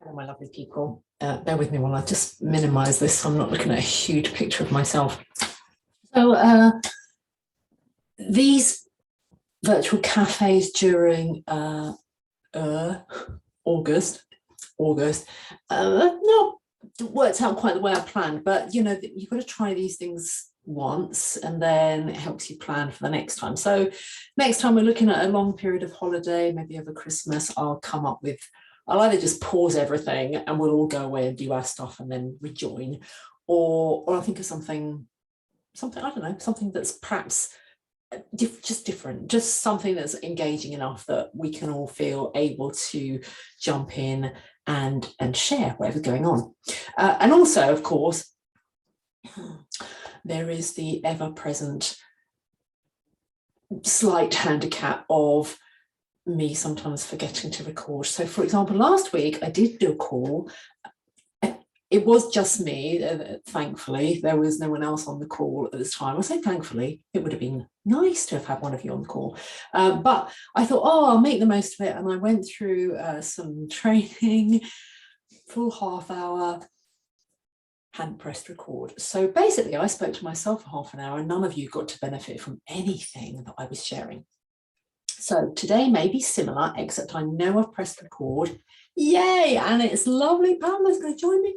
Hello, my lovely people. Bear with me while I just minimize this so I'm not looking at a huge picture of myself. So these virtual cafes during August, not worked out quite the way I planned, but you know, you've got to try these things once and then it helps you plan for the next time. So next time we're looking at a long period of holiday, maybe over Christmas, I'll either just pause everything and we'll all go away and do our stuff and then rejoin, or I'll think of something, I don't know, something that's perhaps just different, just something that's engaging enough that we can all feel able to jump in and share whatever's going on. And also, of course, there is the ever-present slight handicap of me sometimes forgetting to record. So for example, last week I did do a call. It was just me, thankfully. There was no one else on the call at this time. I say thankfully, it would have been nice to have had one of you on the call. But I thought, I'll make the most of it. And I went through some training, full half hour, hadn't pressed record. So basically I spoke to myself for half an hour and none of you got to benefit from anything that I was sharing. So today may be similar, except I know I've pressed record. Yay! And it's lovely. Pamela's going to join me.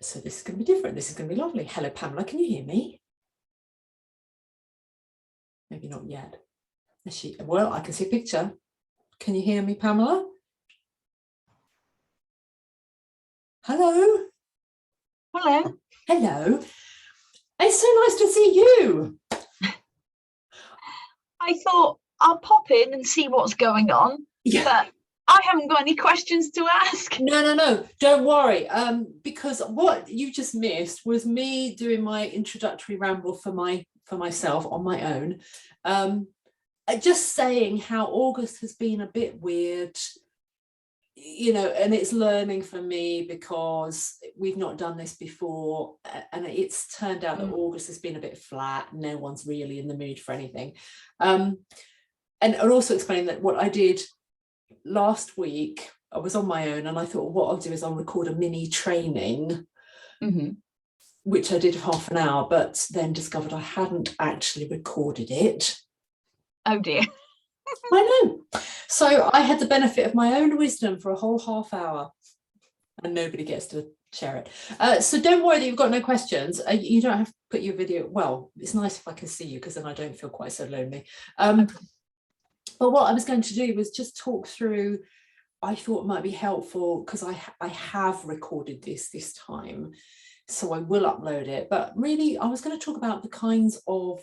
So this is going to be different. This is going to be lovely. Hello, Pamela. Can you hear me? Maybe not yet. Well, I can see a picture. Can you hear me, Pamela? Hello? Hello. Hello. It's so nice to see you. I thought I'll pop in and see what's going on, but I haven't got any questions to ask. No, don't worry. Because what you just missed was me doing my introductory ramble for myself on my own. Just saying how August has been a bit weird, you know, and it's learning for me because we've not done this before, and it's turned out that August has been a bit flat. No one's really in the mood for anything. And also explain that what I did last week, I was on my own and I thought what I'll do is I'll record a mini training, which I did half an hour, but then discovered I hadn't actually recorded it. Oh dear. I know. So I had the benefit of my own wisdom for a whole half hour and nobody gets to share it. So don't worry that you've got no questions. You don't have to put your video. Well, it's nice if I can see you because then I don't feel quite so lonely. But what I was going to do was just talk through, I thought it might be helpful because I have recorded this time, so I will upload it. But really, I was going to talk about the kinds of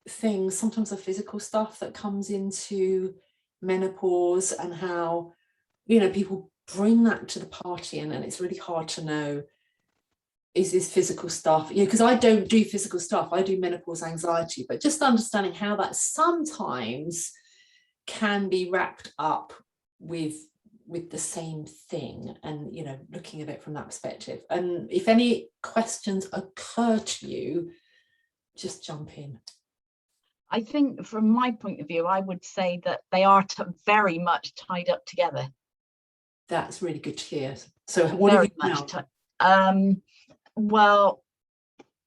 things, sometimes the physical stuff that comes into menopause and how, you know, people bring that to the party and it's really hard to know, is this physical stuff? Yeah, because I don't do physical stuff, I do menopause anxiety, but just understanding how that sometimes can be wrapped up with the same thing and, you know, looking at it from that perspective. And if any questions occur to you, just jump in. I think from my point of view, I would say that they are very much tied up together. That's really good to hear. So what have you found? Well,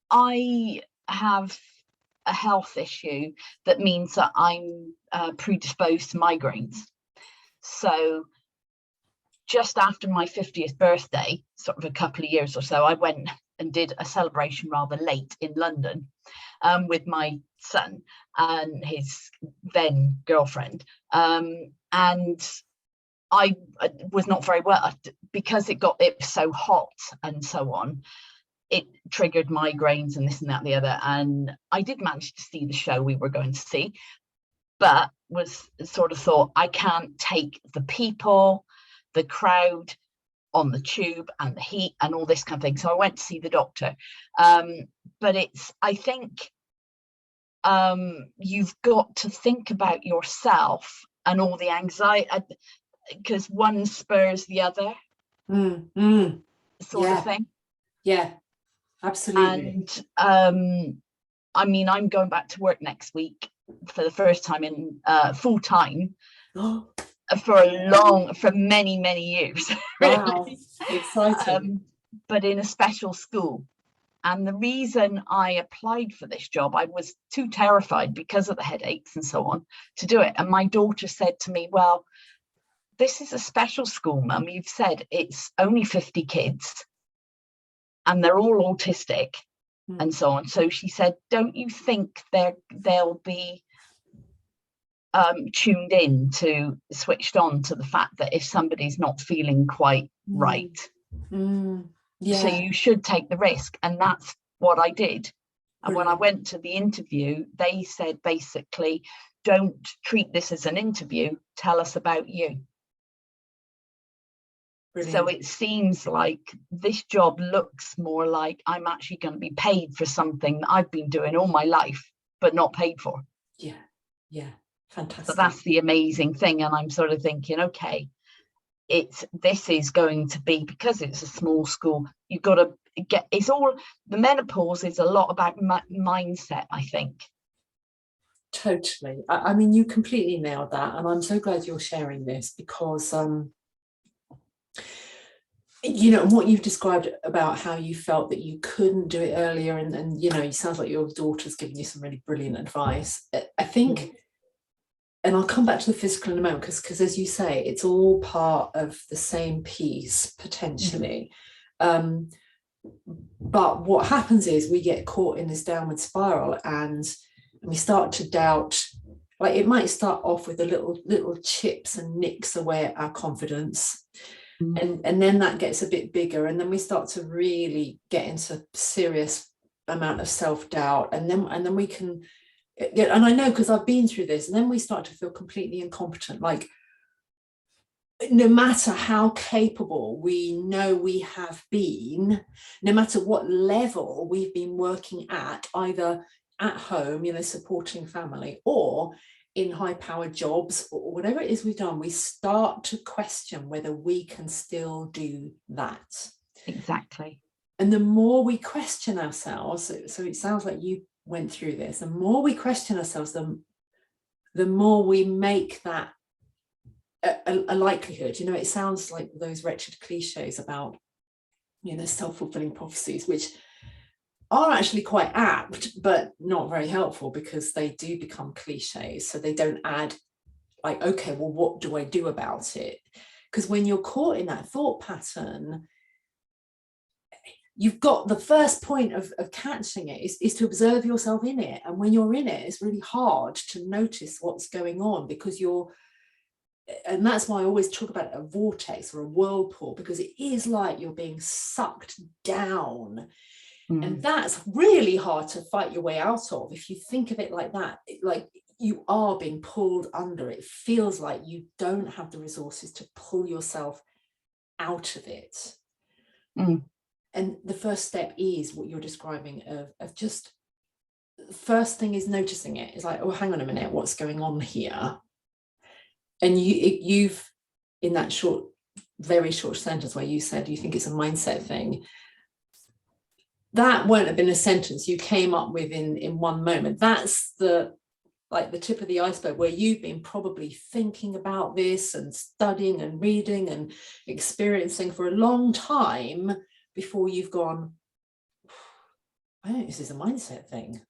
I have a health issue that means that I'm predisposed to migraines. So just after my 50th birthday, sort of a couple of years or so, I went and did a celebration rather late in London with my son and his then girlfriend. And I was not very well because it was so hot and so on. It triggered migraines and this and that and the other. And I did manage to see the show we were going to see, but was sort of thought, I can't take the people, the crowd on the tube and the heat and all this kind of thing. So I went to see the doctor. But I think you've got to think about yourself and all the anxiety, because one spurs the other sort of thing. Yeah, absolutely. And I mean, I'm going back to work next week for the first time in full time. for many years. Wow, Really. exciting. But in a special school. And the reason I applied for this job, I was too terrified because of the headaches and so on to do it. And my daughter said to me, well, this is a special school, Mum. You've said it's only 50 kids and they're all autistic and so on. So she said, don't you think they'll be tuned in to, switched on to the fact that if somebody's not feeling quite right, so you should take the risk. And that's what I did. And when I went to the interview, they said basically, don't treat this as an interview, tell us about you. Brilliant. So it seems like this job looks more like I'm actually going to be paid for something that I've been doing all my life, but not paid for. Yeah, fantastic. So that's the amazing thing. And I'm sort of thinking, okay, this is going to be, because it's a small school, you've got to get, it's all, the menopause is a lot about mindset, I think. Totally. I mean, you completely nailed that. And I'm so glad you're sharing this because, you know, what you've described about how you felt that you couldn't do it earlier. And you know, it sounds like your daughter's giving you some really brilliant advice. I think, and I'll come back to the physical in a moment, because as you say, it's all part of the same piece, potentially. But what happens is we get caught in this downward spiral and we start to doubt. Like, it might start off with a little chips and nicks away at our confidence. And then that gets a bit bigger, and then we start to really get into serious amount of self-doubt, and then we can, and I know because I've been through this, and then we start to feel completely incompetent. Like, no matter how capable we know we have been, no matter what level we've been working at, either at home, you know, supporting family, or in high-powered jobs, or whatever it is we've done, we start to question whether we can still do that. Exactly. And the more we question ourselves, so it sounds like you went through this, the more we question ourselves, the more we make that a likelihood. You know, it sounds like those wretched cliches about, you know, self-fulfilling prophecies, which are actually quite apt, but not very helpful, because they do become cliches. So they don't add, like, okay, well, what do I do about it? Because when you're caught in that thought pattern, you've got the first point of catching it is to observe yourself in it. And when you're in it, it's really hard to notice what's going on, because and that's why I always talk about a vortex or a whirlpool, because it is like you're being sucked down. And that's really hard to fight your way out of. If you think of it like that, like you are being pulled under. It feels like you don't have the resources to pull yourself out of it. And the first step is what you're describing of just, first thing is noticing it. It's like, oh, hang on a minute, what's going on here? And you've, in that very short sentence where you said you think it's a mindset thing, that won't have been a sentence you came up with in one moment. That's the tip of the iceberg, where you've been probably thinking about this and studying and reading and experiencing for a long time before you've gone, I don't know, this is a mindset thing.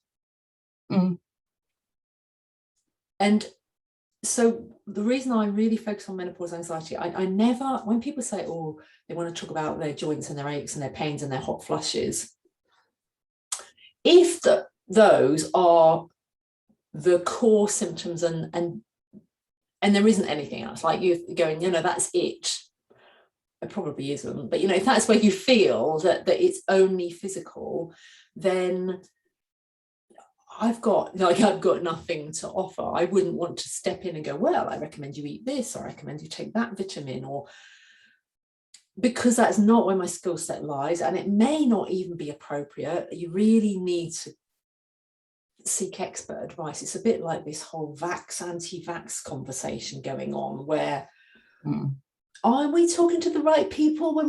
And so the reason I really focus on menopause anxiety, I never, when people say, oh, they want to talk about their joints and their aches and their pains and their hot flushes, if those are the core symptoms and there isn't anything else, like you're going, you know, that's it probably isn't, but you know, if that's where you feel that it's only physical, then I've got nothing to offer. I wouldn't want to step in and go, well, I recommend you eat this, or I recommend you take that vitamin, or, because that's not where my skill set lies, and it may not even be appropriate. You really need to seek expert advice. It's a bit like this whole anti-vax conversation going on, where are we talking to the right people when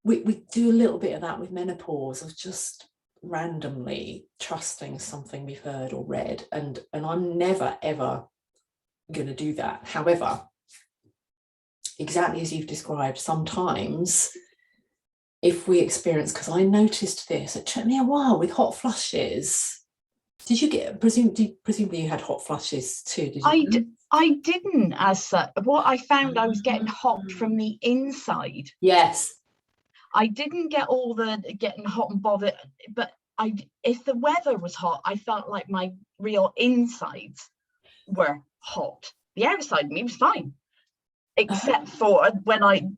we do a little bit of that with menopause, of just randomly trusting something we've heard or read, and I'm never ever going to do that. However, exactly as you've described, sometimes if we experience, because I noticed this, it took me a while with hot flushes. Did you get, presumably you had hot flushes too, did you? I didn't as such. What I found, I was getting hot from the inside. Yes. I didn't get all the getting hot and bothered, but if the weather was hot, I felt like my real insides were hot. The outside of me was fine, except for when I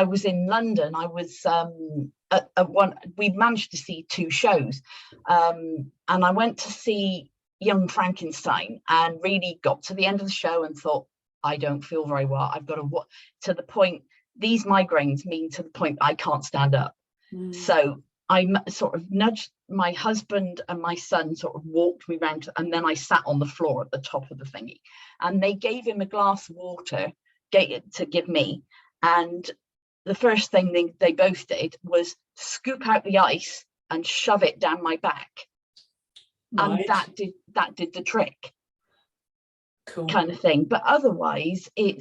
was in London. I was at one. We managed to see 2 shows, and I went to see Young Frankenstein, and really got to the end of the show and thought, I don't feel very well. I've got to the point. These migraines mean to the point I can't stand up. So I sort of nudged my husband, and my son sort of walked me around, and then I sat on the floor at the top of the thingy, and they gave him a glass of water to give me. And the first thing they both did was scoop out the ice and shove it down my back. Right. And that did the trick. Cool. Kind of thing. But otherwise, I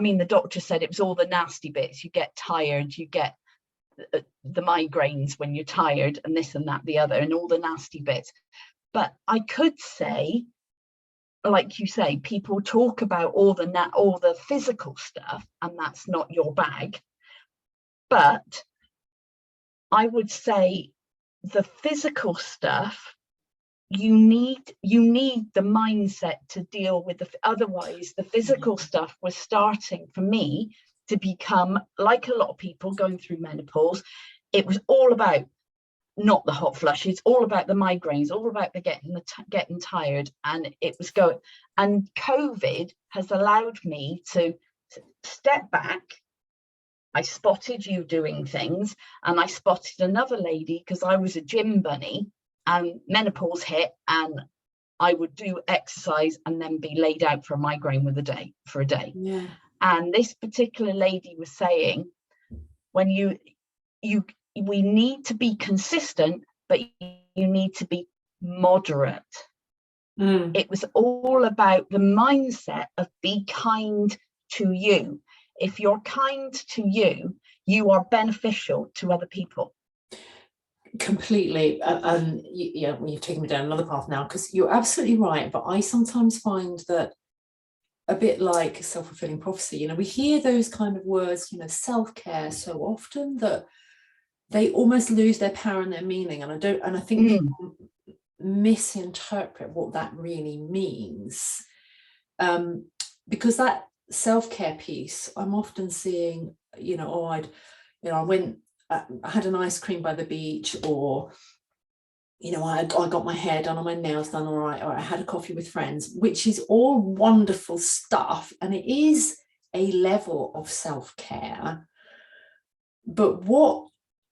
mean, the doctor said it was all the nasty bits. You get tired, you get the migraines when you're tired, and this and that, the other, and all the nasty bits. But I could say, like you say, people talk about all the physical stuff, and that's not your bag. But I would say the physical stuff, you need the mindset to deal with otherwise the physical stuff was starting for me to become, like a lot of people going through menopause, it was all about not the hot flushes, all about the migraines, all about the getting tired, and it was going. And COVID has allowed me to step back. I spotted you doing things, and I spotted another lady, because I was a gym bunny, and menopause hit, and I would do exercise and then be laid out for a migraine for a day. Yeah. And this particular lady was saying, when we need to be consistent, but you need to be moderate. It was all about the mindset of be kind to you. If you're kind to you, you are beneficial to other people. Completely. You've taken me down another path now, because you're absolutely right. But I sometimes find that a bit like self-fulfilling prophecy, we hear those kind of words, self-care, so often that they almost lose their power and their meaning. And I think people misinterpret what that really means. Because that self-care piece, I'm often seeing, I had an ice cream by the beach, or I got my hair done or my nails done, or I had a coffee with friends, which is all wonderful stuff, and it is a level of self-care. But what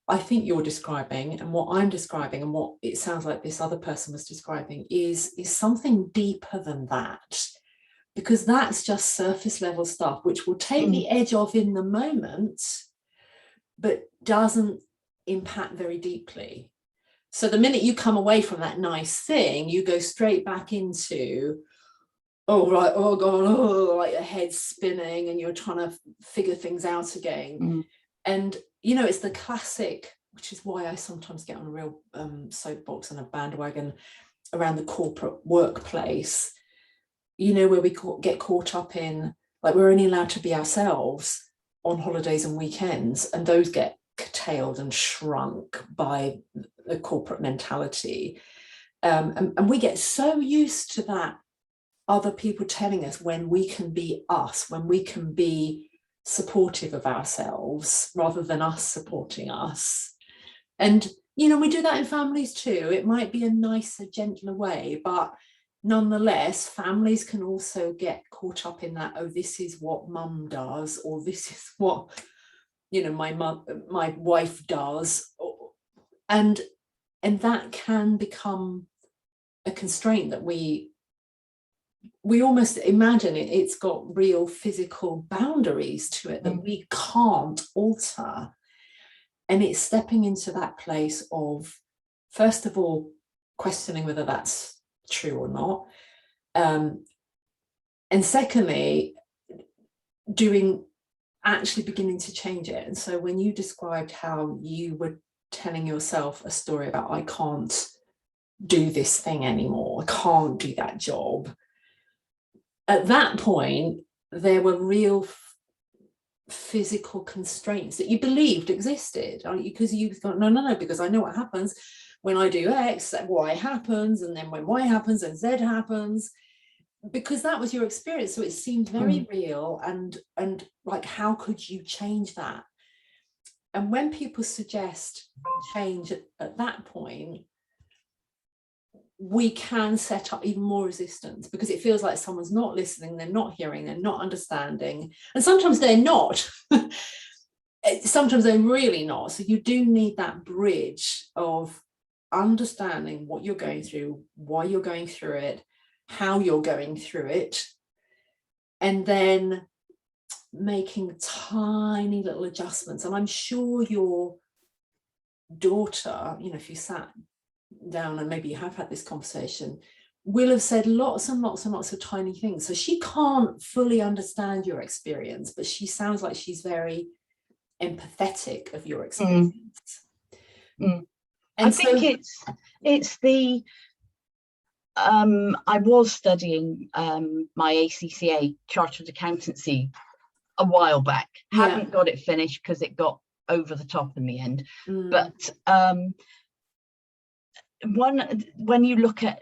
I think you're describing, and what I'm describing, and what it sounds like this other person was describing, is something deeper than that, because that's just surface level stuff which will take the edge off in the moment, but doesn't impact very deeply. So the minute you come away from that nice thing, you go straight back into, oh right, oh god, oh, like your head's spinning and you're trying to figure things out again. And it's the classic, which is why I sometimes get on a real soapbox and a bandwagon around the corporate workplace, where we get caught up in, like, we're only allowed to be ourselves on holidays and weekends, and those get curtailed and shrunk by the corporate mentality. And we get so used to that, other people telling us when we can be us, when we can be supportive of ourselves rather than us supporting us. And we do that in families too. It might be a nicer, gentler way, but nonetheless, families can also get caught up in that, oh, this is what mum does, or this is what my wife does, and that can become a constraint that we almost imagine it's got real physical boundaries to it that we can't alter. And it's stepping into that place of, first of all, questioning whether that's true or not. And secondly, actually beginning to change it. And so when you described how you were telling yourself a story about, I can't do this thing anymore, I can't do that job, at that point there were real physical constraints that you believed existed, because you thought, no, because I know what happens when I do X, Y happens, and then when Y happens, then Z happens, because that was your experience. So it seemed very real, and like, how could you change that? And when people suggest change at that point, we can set up even more resistance, because it feels like someone's not listening, they're not hearing, they're not understanding, and sometimes they're not. Sometimes they're really not. So you do need that bridge of understanding what you're going through, why you're going through it, how you're going through it, and then making tiny little adjustments. And I'm sure your daughter, if you sat down and maybe you have had this conversation, will have said lots and lots and lots of tiny things. So she can't fully understand your experience, but she sounds like she's very empathetic of your experience. And I think it's the I was studying my ACCA chartered accountancy a while back. Hadn't got it finished because it got over the top in the end. But when you look at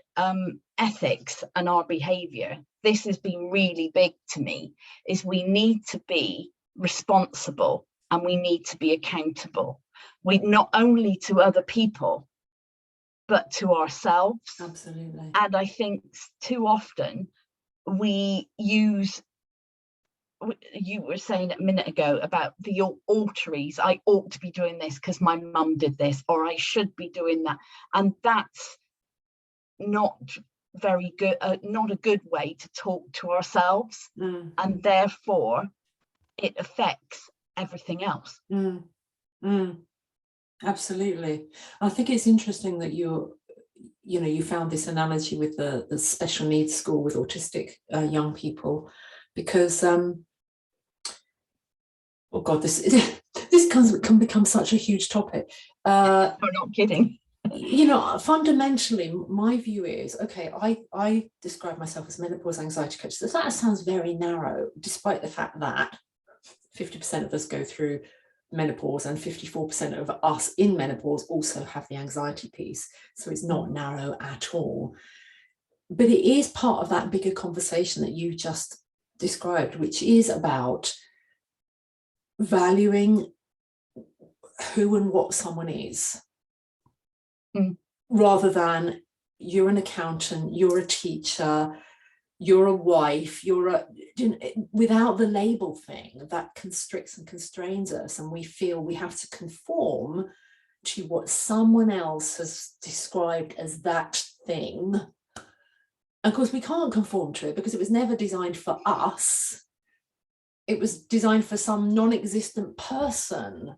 ethics and our behavior, this has been really big to me, is we need to be responsible and we need to be accountable. We not only to other people, but to ourselves. Absolutely. And I think too often we use, you were saying a minute ago about the alteries. I ought to be doing this because my mum did this, or I should be doing that. And that's not very good, not a good way to talk to ourselves. And therefore it affects everything else. Absolutely. I think it's interesting that you found this analogy with the special needs school with autistic young people, because oh god, this can become such a huge topic. We're not kidding. Fundamentally, my view is, okay, I describe myself as menopause anxiety coach. So that sounds very narrow, despite the fact that 50% of us go through menopause and 54% of us in menopause also have the anxiety piece. So it's not narrow at all. But it is part of that bigger conversation that you just described, which is about valuing who and what someone is, rather than you're an accountant, you're a teacher, you're a wife, without the label thing that constricts and constrains us, and we feel we have to conform to what someone else has described as that thing. And of course we can't conform to it because it was never designed for us. It was designed for some non-existent person.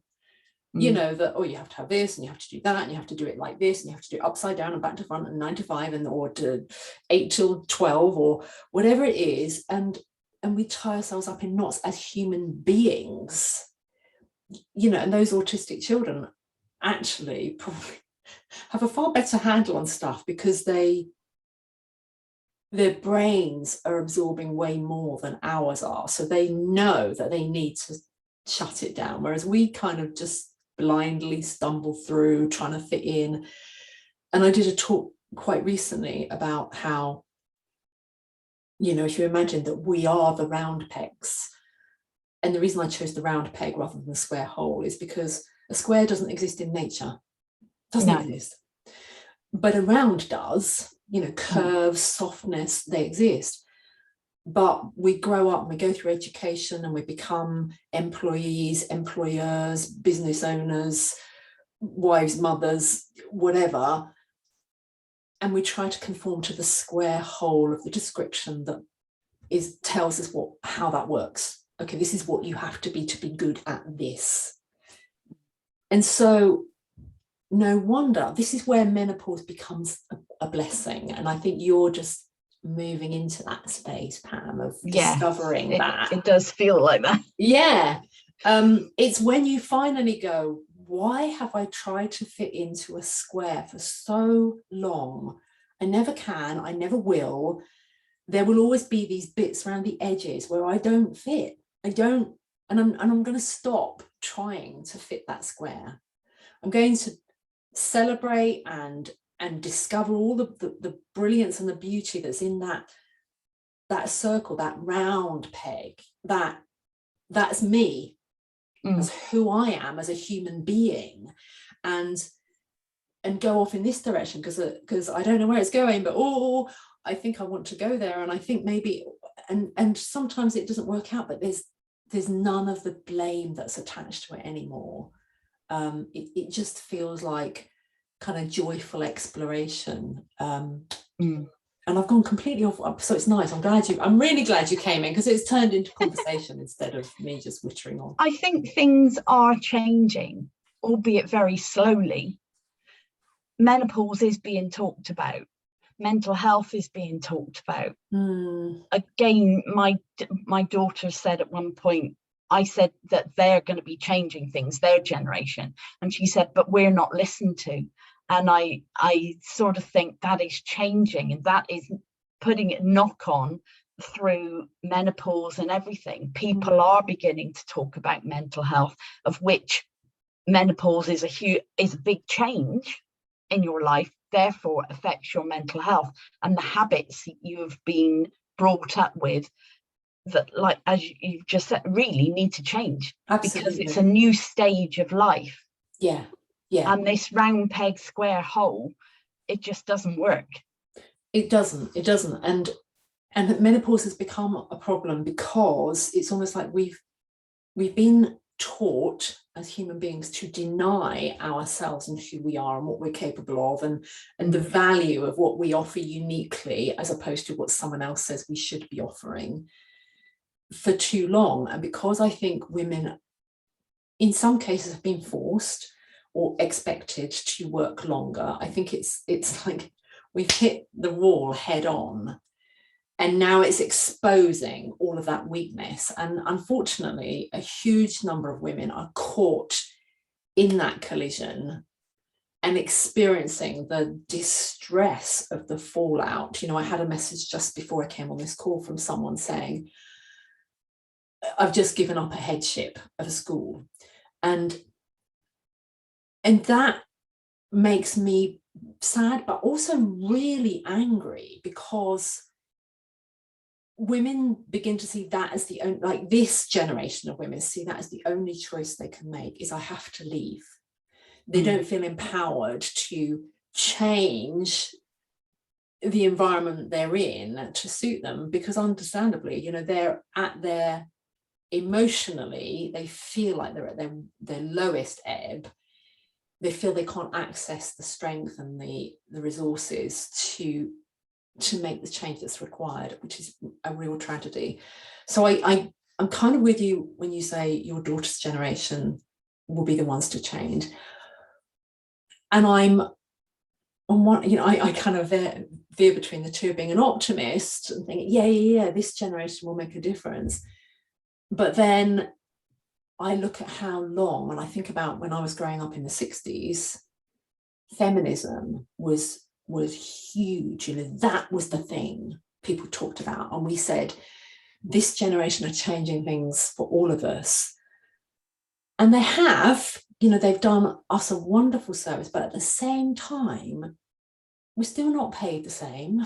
That, you have to have this and you have to do that and you have to do it like this and you have to do it upside down and back to front and 9 to 5 and or to 8 till 12 or whatever it is, and we tie ourselves up in knots as human beings. And those autistic children actually probably have a far better handle on stuff because their brains are absorbing way more than ours are, so they know that they need to shut it down, whereas we kind of just blindly stumble through trying to fit in. And I did a talk quite recently about how, if you imagine that we are the round pegs, and the reason I chose the round peg rather than the square hole is because a square doesn't exist in nature, doesn't exist, but a round does. Curves, softness, they exist. But we grow up and we go through education and we become employees, employers, business owners, wives, mothers, whatever. And we try to conform to the square hole of the description that tells us how that works. Okay, this is what you have to be good at this. And so no wonder. This is where menopause becomes a blessing. And I think you're just moving into that space, Pam, of discovering that. It does feel like that. Yeah. It's when you finally go, why have I tried to fit into a square for so long? I never can, I never will. There will always be these bits around the edges where I don't fit. I don't, and I'm going to stop trying to fit that square. I'm going to celebrate and discover all the brilliance and the beauty that's in that circle, that round peg, that's me, as who I am as a human being, and go off in this direction because I don't know where it's going, but I think I want to go there, and I think maybe, and sometimes it doesn't work out, but there's none of the blame that's attached to it anymore. It just feels like kind of joyful exploration. And I've gone completely off, so it's nice. I'm really glad you came in, because it's turned into conversation instead of me just wittering on. I think things are changing, albeit very slowly. Menopause is being talked about. Mental health is being talked about. Again, my daughter said at one point, I said that they're going to be changing things, their generation. And she said, but we're not listened to. And I sort of think that is changing, and that is putting a knock on through menopause and everything. People are beginning to talk about mental health, of which menopause is a big change in your life, therefore affects your mental health and the habits that you have been brought up with, that, like as you've just said, really need to change. Absolutely. Because it's a new stage of life. Yeah. And this round peg square hole, it just doesn't work. It doesn't. And menopause has become a problem because it's almost like we've been taught as human beings to deny ourselves and who we are and what we're capable of, and the value of what we offer uniquely, as opposed to what someone else says we should be offering, for too long. And because I think women in some cases have been forced or expected to work longer, I think it's like we've hit the wall head on, and now it's exposing all of that weakness. And unfortunately, a huge number of women are caught in that collision and experiencing the distress of the fallout. You know, I had a message just before I came on this call from someone saying, I've just given up a headship of a school. And that makes me sad, but also really angry, because women begin to see that as the only, like this generation of women see that as the only choice they can make, is I have to leave. They don't feel empowered to change the environment they're in to suit them, because understandably, you know, they're at their, emotionally, they feel like they're at their lowest ebb. They feel they can't access the strength and the resources to make the change that's required, which is a real tragedy. So I'm kind of with you when you say your daughter's generation will be the ones to change. And I'm on one, you know, I kind of veer between the two, being an optimist and thinking, yeah, this generation will make a difference. But then I look at how long, and I think about when I was growing up in the 60s, feminism was huge. You know, that was the thing people talked about, and we said this generation are changing things for all of us. And they have, you know, they've done us a wonderful service, but at the same time, we're still not paid the same.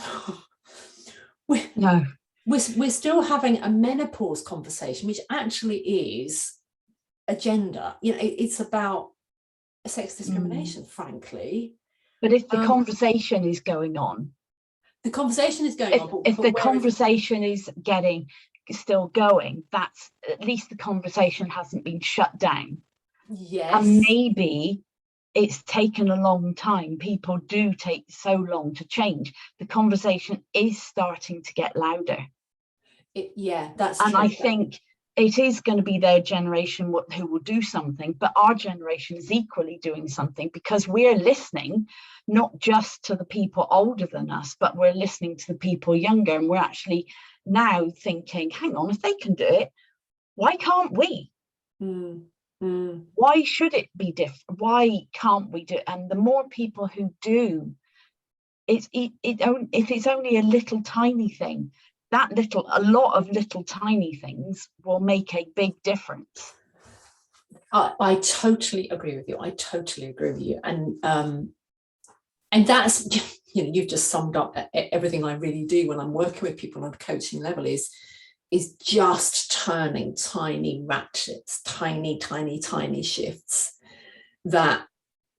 We're still having a menopause conversation, which actually is a gender, you know, it's about sex discrimination, frankly. But if the conversation is going on, the conversation is going on. If the conversation is still going, that's at least the conversation hasn't been shut down. Yes. And maybe it's taken a long time. People do take so long to change. The conversation is starting to get louder. That's and true. I think it is going to be their generation who will do something, but our generation is equally doing something, because we're listening not just to the people older than us, but we're listening to the people younger, and we're actually now thinking, hang on, if they can do it, why can't we? Why should it be different? Why can't we do it? And the more people who do, if it's only a little tiny thing, a lot of little tiny things will make a big difference. I totally agree with you. I totally agree with you. And that's, you know, you've just summed up everything I really do when I'm working with people on a coaching level, is just turning tiny ratchets, tiny shifts that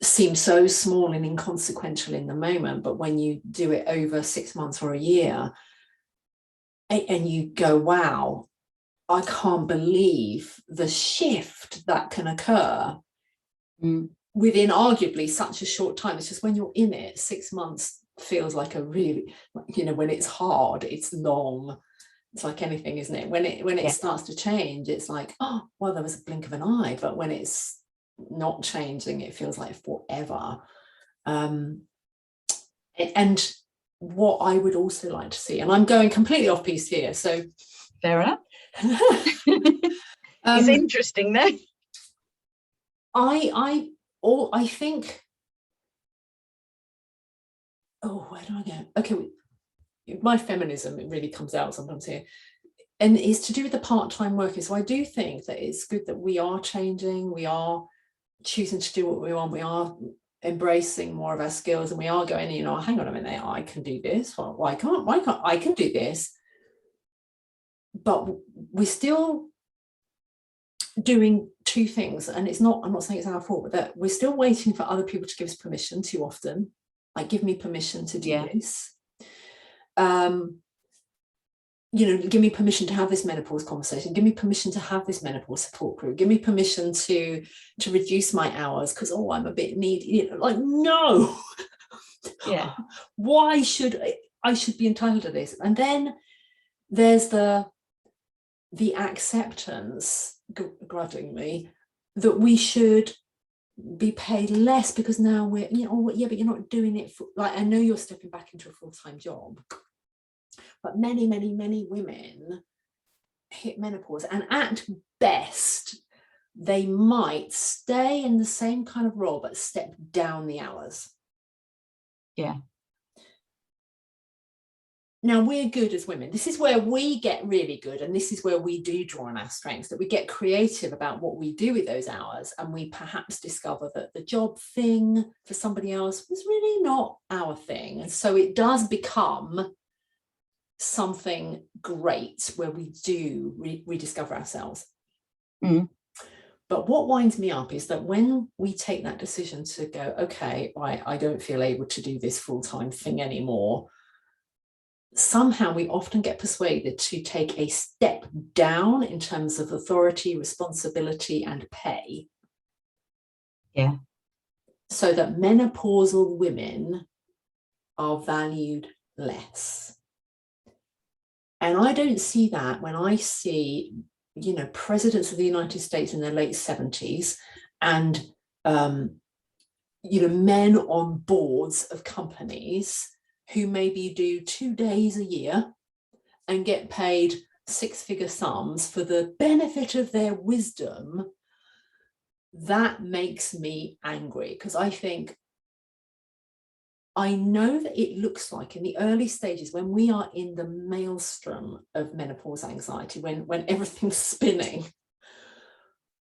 seem so small and inconsequential in the moment, but when you do it over 6 months or a year, and you go, wow, I can't believe the shift that can occur within arguably such a short time. It's just when you're in it, 6 months feels like a really, you know, when it's hard, it's long. It's like anything, isn't it? When it starts to change, it's like, oh, well, there was a blink of an eye. But when it's not changing, it feels like forever. And what I would also like to see, and I'm going completely off piece here, so fair enough. It's interesting though. I think, oh, where do I go? Okay, my feminism, it really comes out sometimes here, and it's to do with the part-time workers. So I do think that it's good that we are changing, we are choosing to do what we want, we are embracing more of our skills, and we are going, you know, hang on a minute, I can do this. Well, why can't I can do this? But we're still doing two things, and I'm not saying it's our fault, but that we're still waiting for other people to give us permission too often. Like, give me permission to do this. You know, give me permission to have this menopause conversation, give me permission to have this menopause support group, give me permission to reduce my hours because, oh, I'm a bit needy. You know, like, no. Yeah. Why should I should be entitled to this? And then there's the acceptance, grudgingly, that we should be paid less because now we're, you know, yeah, but you're not doing it for, like, I know you're stepping back into a full-time job, but many women hit menopause, and at best they might stay in the same kind of role but step down the hours. Yeah. Now, we're good as women. This is where we get really good, and this is where we do draw on our strengths, that we get creative about what we do with those hours, and we perhaps discover that the job thing for somebody else was really not our thing. And so it does become something great where we do rediscover ourselves. But what winds me up is that when we take that decision to go, okay, I don't feel able to do this full-time thing anymore, somehow we often get persuaded to take a step down in terms of authority, responsibility, and pay. Yeah. So that menopausal women are valued less. And I don't see that when I see, you know, presidents of the United States in their late 70s and, you know, men on boards of companies who maybe do 2 days a year and get paid six-figure sums for the benefit of their wisdom. That makes me angry, because I think, I know that it looks like in the early stages, when we are in the maelstrom of menopause anxiety, when everything's spinning,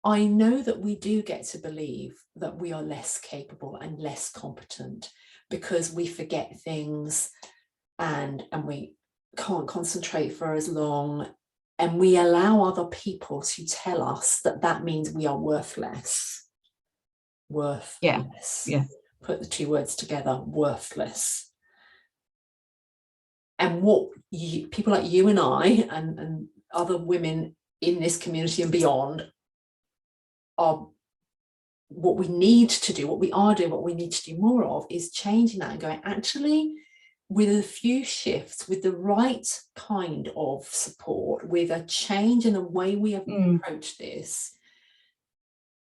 I know that we do get to believe that we are less capable and less competent because we forget things and we can't concentrate for as long, and we allow other people to tell us that that means we are worthless. Yeah. Put the two words together, worthless. And what people like you and I and other women in this community and beyond are, what we need to do, what we are doing, what we need to do more of, is changing that and going, actually, with a few shifts, with the right kind of support, with a change in the way we approach this,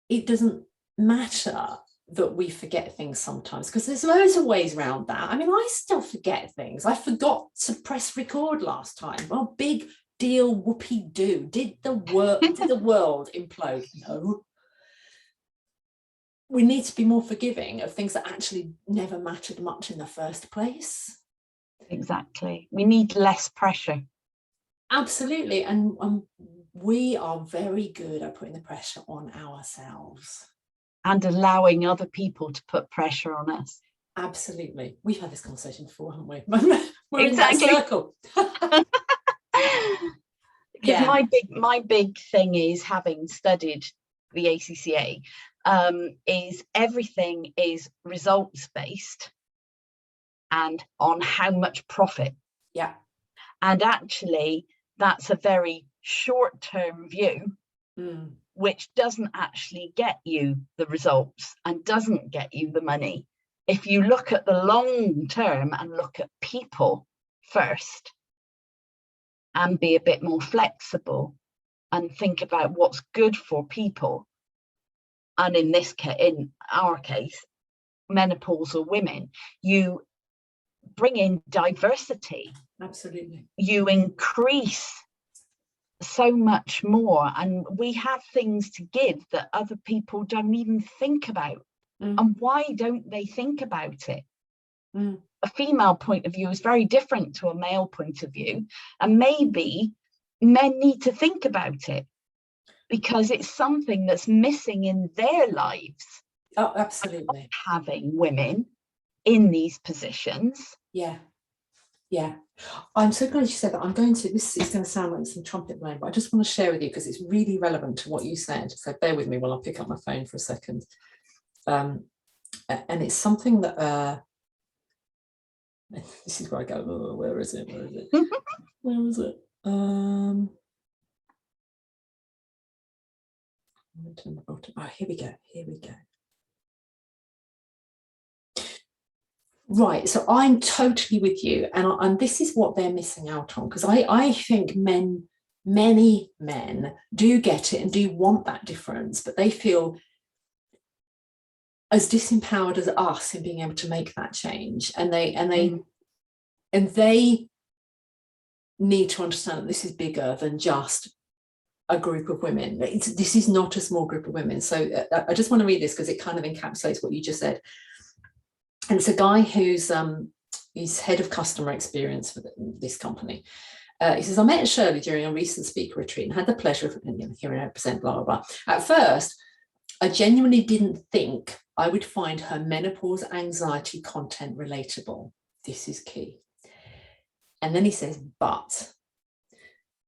it doesn't matter that we forget things sometimes, because there's loads of ways around that. I mean, I still forget things. I forgot to press record last time. Well, big deal, whoopee do. Did the world implode? No. We need to be more forgiving of things that actually never mattered much in the first place. Exactly. We need less pressure. Absolutely. And we are very good at putting the pressure on ourselves. And allowing other people to put pressure on us. Absolutely. We've had this conversation before, haven't we? We're exactly. in that circle. Because my big thing is, having studied the ACCA, is everything is results based and on how much profit. Yeah. And actually, that's a very short-term view, which doesn't actually get you the results and doesn't get you the money. If you look at the long term and look at people first and be a bit more flexible and think about what's good for people, and in our case, menopausal women, you bring in diversity. Absolutely. You increase so much more, and we have things to give that other people don't even think about. And why don't they think about it? A female point of view is very different to a male point of view, and maybe men need to think about it because it's something that's missing in their lives. Oh, absolutely. Having women in these positions. Yeah. I'm so glad you said that. This is going to sound like some trumpet blowing, but I just want to share with you because it's really relevant to what you said. So bear with me while I pick up my phone for a second. And it's something that this is where I go, oh, where is it? Where is it? Oh, here we go. Right, so I'm totally with you, and this is what they're missing out on, because I think many men do get it and do want that difference, but they feel as disempowered as us in being able to make that change, and they need to understand that this is bigger than just a group of women. This is not a small group of women. So I just want to read this because it kind of encapsulates what you just said. And it's a guy who's head of customer experience for this company. He says, I met Shirley during a recent speaker retreat and had the pleasure of hearing her present, blah, blah, blah. At first, I genuinely didn't think I would find her menopause anxiety content relatable. This is key. And then he says, but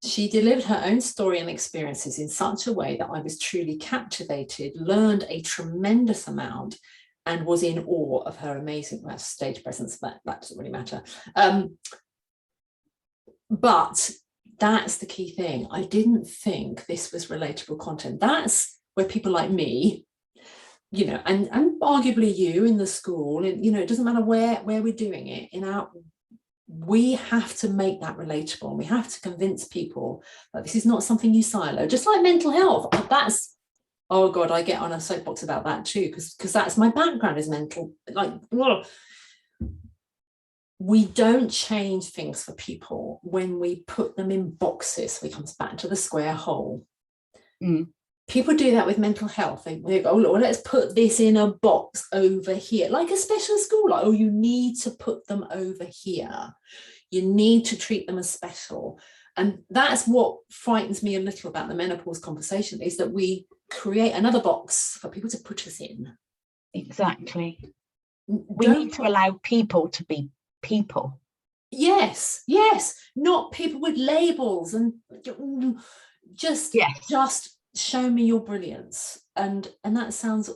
she delivered her own story and experiences in such a way that I was truly captivated, learned a tremendous amount, and was in awe of her amazing stage presence. That doesn't really matter. But that's the key thing. I didn't think this was relatable content. That's where people like me, and arguably you in the school, and it doesn't matter where we're doing it, we have to make that relatable. We have to convince people that this is not something you silo, just like mental health. That's, oh God, I get on a soapbox about that too, because that's my background is mental. We don't change things for people when we put them in boxes. We come back to the square hole. People do that with mental health. They go, oh, let's put this in a box over here, like a special school. Like, oh, you need to put them over here. You need to treat them as special. And that's what frightens me a little about the menopause conversation, is that we create another box for people to put us in. Exactly. We need to allow people to be people. Yes, not people with labels and just show me your brilliance. And that sounds,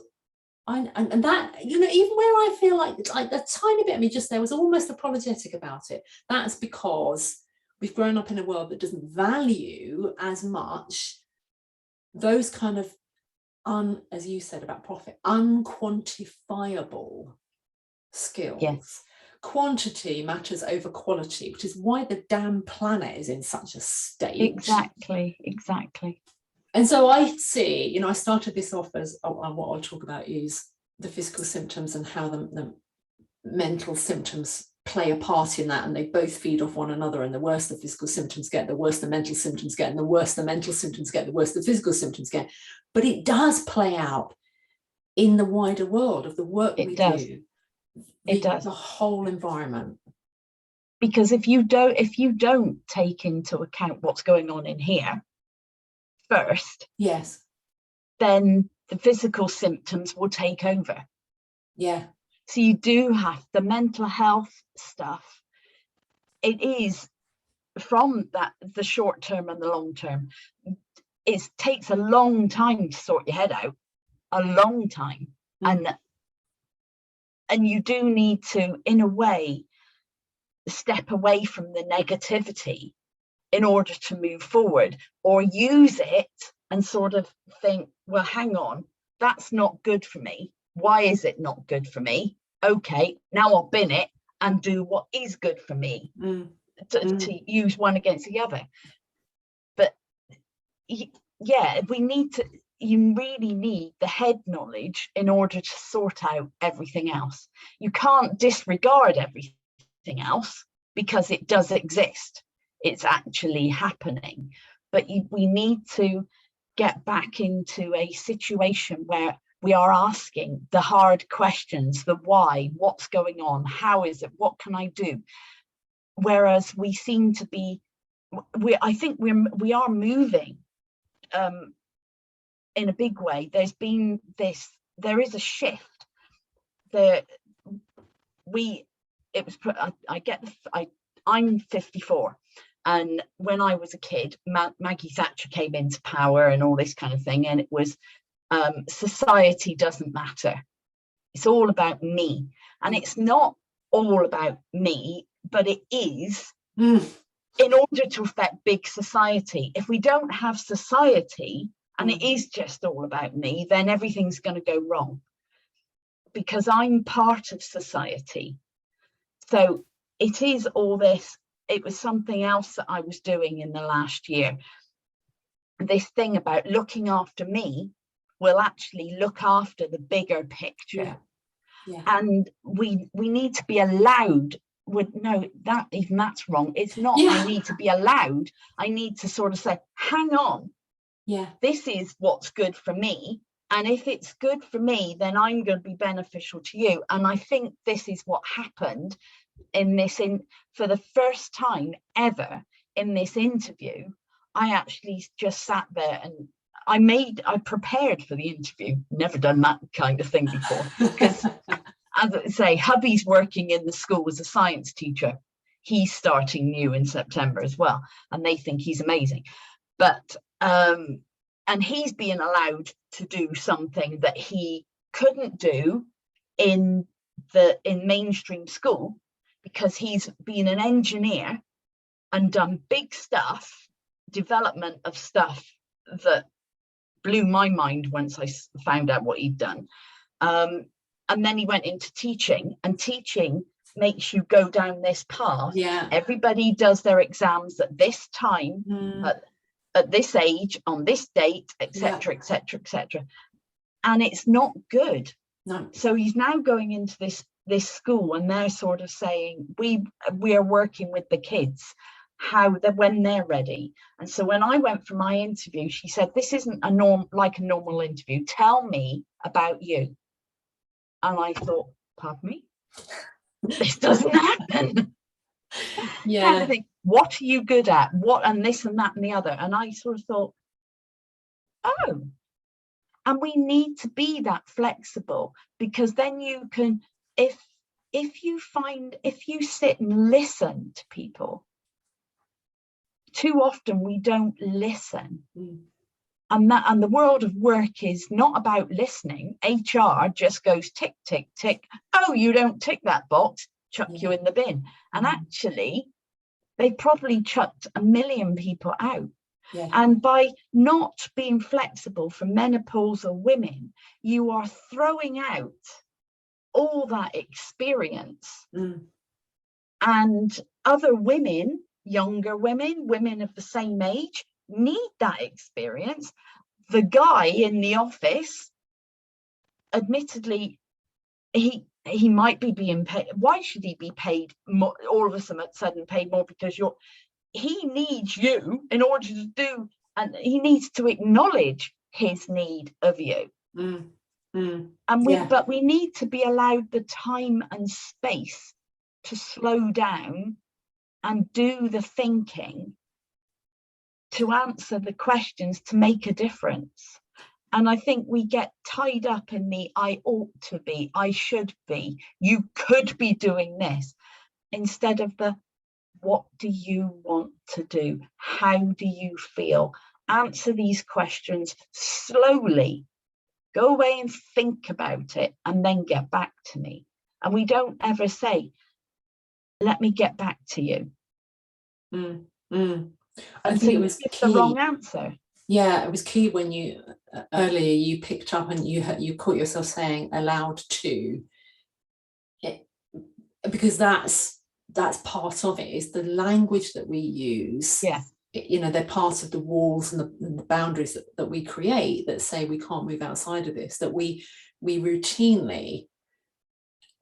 and that, even where I feel like a tiny bit of me just there was almost apologetic about it, that's because we've grown up in a world that doesn't value as much those kind of as you said about profit, unquantifiable skills. quantity matters over quality, which is why the damn planet is in such a state. Exactly. And so I see, you know, I started this off as what I'll talk about is the physical symptoms and how the mental symptoms play a part in that, and they both feed off one another, and the worse the physical symptoms get, the worse the mental symptoms get, and the worse the mental symptoms get, the worse the physical symptoms get. But it does play out in the wider world of the work we do. It does. The whole environment. Because if you don't take into account what's going on in here first, yes, then the physical symptoms will take over. Yeah. So you do have the mental health stuff. It is from that, the short term and the long term. It takes a long time to sort your head out, a long time. And you do need to, in a way, step away from the negativity in order to move forward, or use it and sort of think, well, hang on, that's not good for me. Why is it not good for me? Okay, now I'll bin it and do what is good for me, to use one against the other. But yeah, you really need the head knowledge in order to sort out everything else. You can't disregard everything else because it does exist. It's actually happening. But we need to get back into a situation where we are asking the hard questions, the why, what's going on, how is it, what can I do? Whereas we seem to be, I think we are moving in a big way. There is a shift. I'm 54. And when I was a kid, Maggie Thatcher came into power and all this kind of thing. And it was, society doesn't matter. It's all about me. And it's not all about me, but it is in order to affect big society. If we don't have society and it is just all about me, then everything's going to go wrong, because I'm part of society. So it is all this. It was something else that I was doing in the last year. This thing about looking after me will actually look after the bigger picture. Yeah. And we need to be allowed. That's wrong. It's not. I need to be allowed. I need to sort of say, hang on. Yeah. This is what's good for me. And if it's good for me, then I'm going to be beneficial to you. And I think this is what happened for the first time ever in this interview. I actually just sat there and I prepared for the interview. Never done that kind of thing before, because as I say, hubby's working in the school as a science teacher. He's starting new in September as well, and they think he's amazing. But and he's being allowed to do something that he couldn't do in mainstream school, because he's been an engineer and done big stuff, development of stuff that blew my mind once I found out what he'd done. And then he went into teaching, and teaching makes you go down this path. Yeah. Everybody does their exams at this time, at this age, on this date, etc., etc., etc. And it's not good. No. So he's now going into this school, and they're sort of saying, we are working with the kids when they're ready. And so when I went for my interview, she said, this isn't like a normal interview. Tell me about you. And I thought, pardon me? This doesn't happen. Yeah. Kind of thing. What are you good at? What, and this and that and the other. And I sort of thought, oh. And we need to be that flexible, because then you can, if you sit and listen to people, too often we don't listen. And the world of work is not about listening. HR just goes tick, tick, tick. Oh, you don't tick that box, chuck you in the bin. And actually, they probably chucked 1 million people out. Yeah. And by not being flexible for menopausal women, you are throwing out all that experience And other women, younger women, women of the same age, need that experience. The guy in the office, admittedly, he might be being paid. Why should he be paid more, all of a sudden paid more? Because he needs you in order to do, and he needs to acknowledge his need of you. And but we need to be allowed the time and space to slow down and do the thinking, to answer the questions, to make a difference. And I think we get tied up in the I ought to be, I should be, you could be doing this, instead of the what do you want to do? How do you feel? Answer these questions slowly. Go away and think about it and then get back to me. And we don't ever say, let me get back to you. I think it was key. The wrong answer. Yeah, it was key when you earlier you picked up and you caught yourself saying allowed to, because that's part of it, is the language that we use. Yeah, you know, they're part of the walls and the boundaries that we create that say we can't move outside of this, that we routinely.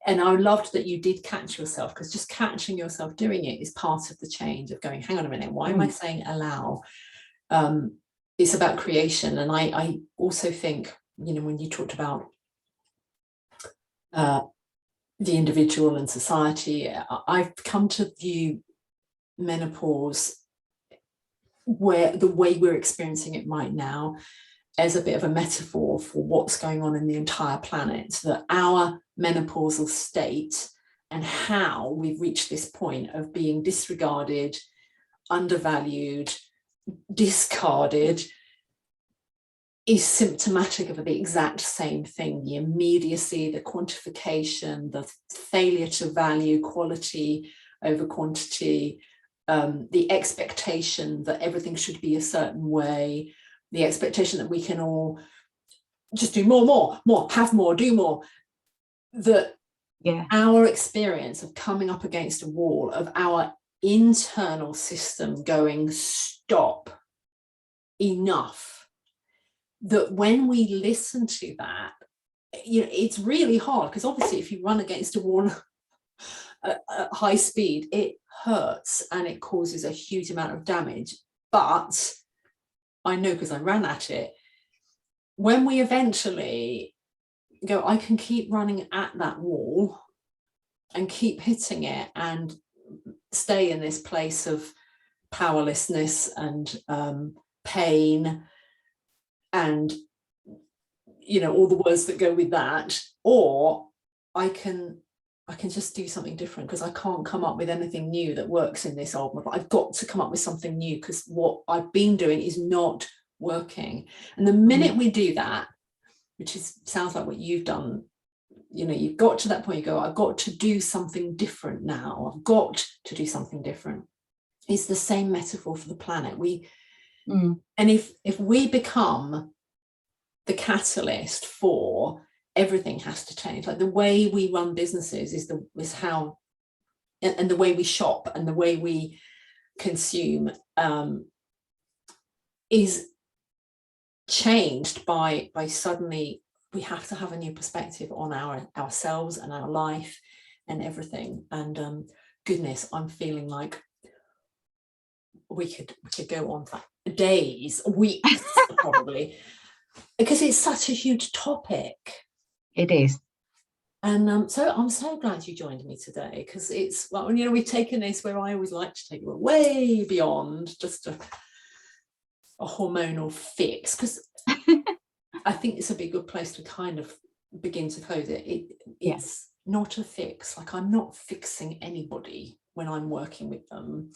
And I loved that you did catch yourself, because just catching yourself doing it is part of the change of going, hang on a minute, why am I saying allow? It's about creation. And I also think, you know, when you talked about the individual and society, I've come to view menopause, where the way we're experiencing it right now, as a bit of a metaphor for what's going on in the entire planet, that our menopausal state and how we've reached this point of being disregarded, undervalued, discarded, is symptomatic of the exact same thing. The immediacy, the quantification, the failure to value quality over quantity, the expectation that everything should be a certain way, the expectation that we can all just do more, have more, do more. That our experience of coming up against a wall, of our internal system going, stop, enough, that when we listen to that, you know, it's really hard, because obviously if you run against a wall at high speed, it hurts and it causes a huge amount of damage. But I know, because I ran at it, when we eventually go, I can keep running at that wall and keep hitting it and stay in this place of powerlessness and pain and, you know, all the words that go with that, or I can just do something different, because I can't come up with anything new that works in this old model. I've got to come up with something new, because what I've been doing is not working. And the minute we do that, which sounds like what you've done, you know, you've got to that point, you go, I've got to do something different now. I've got to do something different. It's the same metaphor for the planet. And if we become the catalyst for everything has to change, like the way we run businesses is how, and the way we shop and the way we consume is changed by suddenly we have to have a new perspective on ourselves and our life and everything. And goodness, I'm feeling like we could go on for days, weeks probably, because it's such a huge topic. It is. And so I'm so glad you joined me today, because it's, well, you know, we've taken this where I always like to take it way beyond just a hormonal fix, because I think it's a big good place to kind of begin to close it. It's not a fix. Like, I'm not fixing anybody when I'm working with them.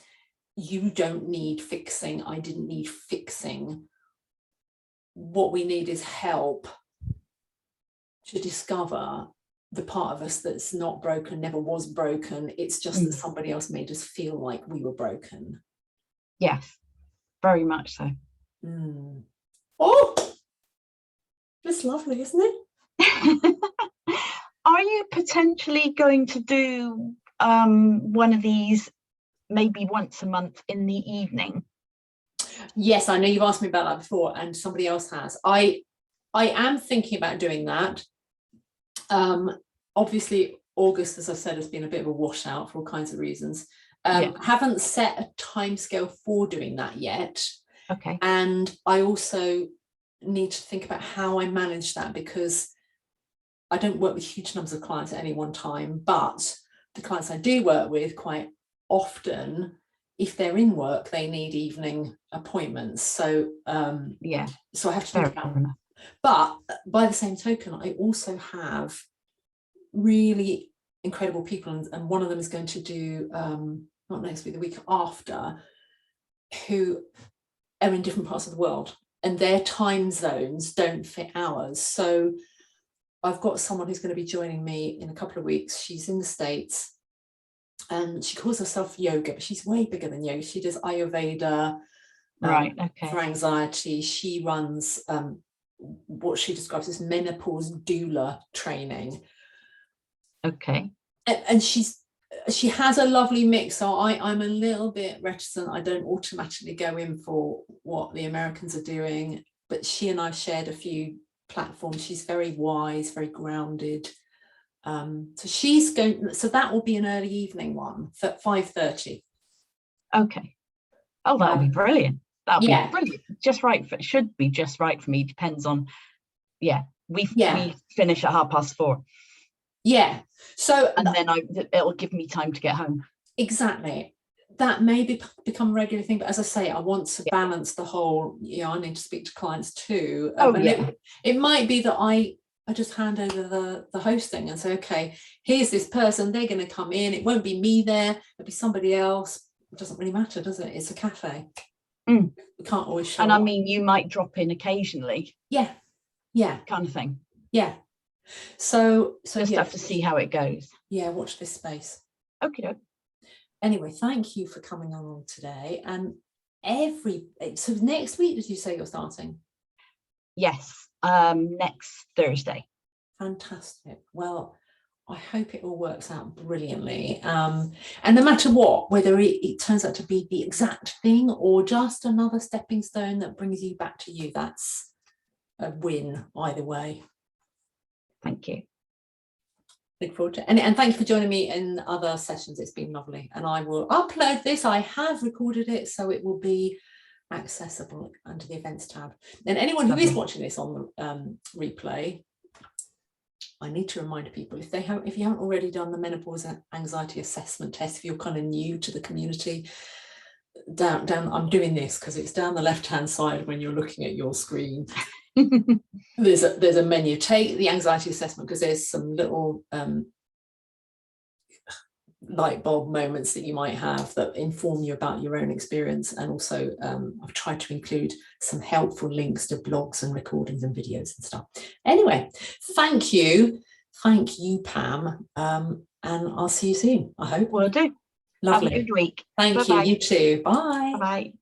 You don't need fixing. I didn't need fixing. What we need is help to discover the part of us that's not broken, never was broken. It's just that somebody else made us feel like we were broken. Yes, very much so. Oh, that's lovely, isn't it? Are you potentially going to do one of these maybe once a month in the evening? Yes, I know you've asked me about that before, and somebody else has. I am thinking about doing that. Obviously, August, as I said, has been a bit of a washout for all kinds of reasons. Haven't set a timescale for doing that yet. Okay. And I also need to think about how I manage that, because I don't work with huge numbers of clients at any one time, but the clients I do work with quite often, if they're in work, they need evening appointments. So so I have to think about enough. But by the same token, I also have really incredible people, and one of them is going to do not next week, the week after, who are in different parts of the world, and their time zones don't fit ours. So I've got someone who's going to be joining me in a couple of weeks. She's in the States, and she calls herself yoga, but she's way bigger than yoga. She does Ayurveda, for anxiety. She runs what she describes as menopause doula training. Okay. And she has a lovely mix. So I'm a little bit reticent. I don't automatically go in for what the Americans are doing, but she and I've shared a few platforms. She's very wise, very grounded. So that will be an early evening one at 5:30. Okay. Oh, that'll be brilliant. That'll be brilliant. Just right. Should be just right for me. Depends on. We finish at 4:30. Yeah. So and then it'll give me time to get home. Exactly. That may become a regular thing, but as I say, I want to balance the whole. I need to speak to clients too. It might be that I just hand over the hosting and say, okay, here's this person, they're going to come in. It won't be me there, it'll be somebody else. It doesn't really matter, does it? It's a cafe. We can't always show up. I mean, you might drop in occasionally. Yeah. Kind of thing. Yeah. So just have to see how it goes. Watch this space. Okay. Anyway, thank you for coming on today. And so next week, did you say you're starting? Yes, next Thursday. Fantastic. Well, I hope it all works out brilliantly. And no matter what, whether it turns out to be the exact thing or just another stepping stone that brings you back to you, that's a win either way. Thank you. Look forward to it. And thank you for joining me in other sessions. It's been lovely. And I will upload this. I have recorded it, so it will be accessible under the events tab. And anyone who is watching this on the replay, I need to remind people, if you haven't already done the menopause anxiety assessment test, if you're kind of new to the community, down I'm doing this because it's down the left hand side when you're looking at your screen. There's a menu. Take the anxiety assessment, because there's some little light bulb moments that you might have that inform you about your own experience. And also I've tried to include some helpful links to blogs and recordings and videos and stuff. Anyway, thank you, Pam, and I'll see you soon, I hope. Will do. Lovely. Have a good week. Thank you. You too. Bye. Bye.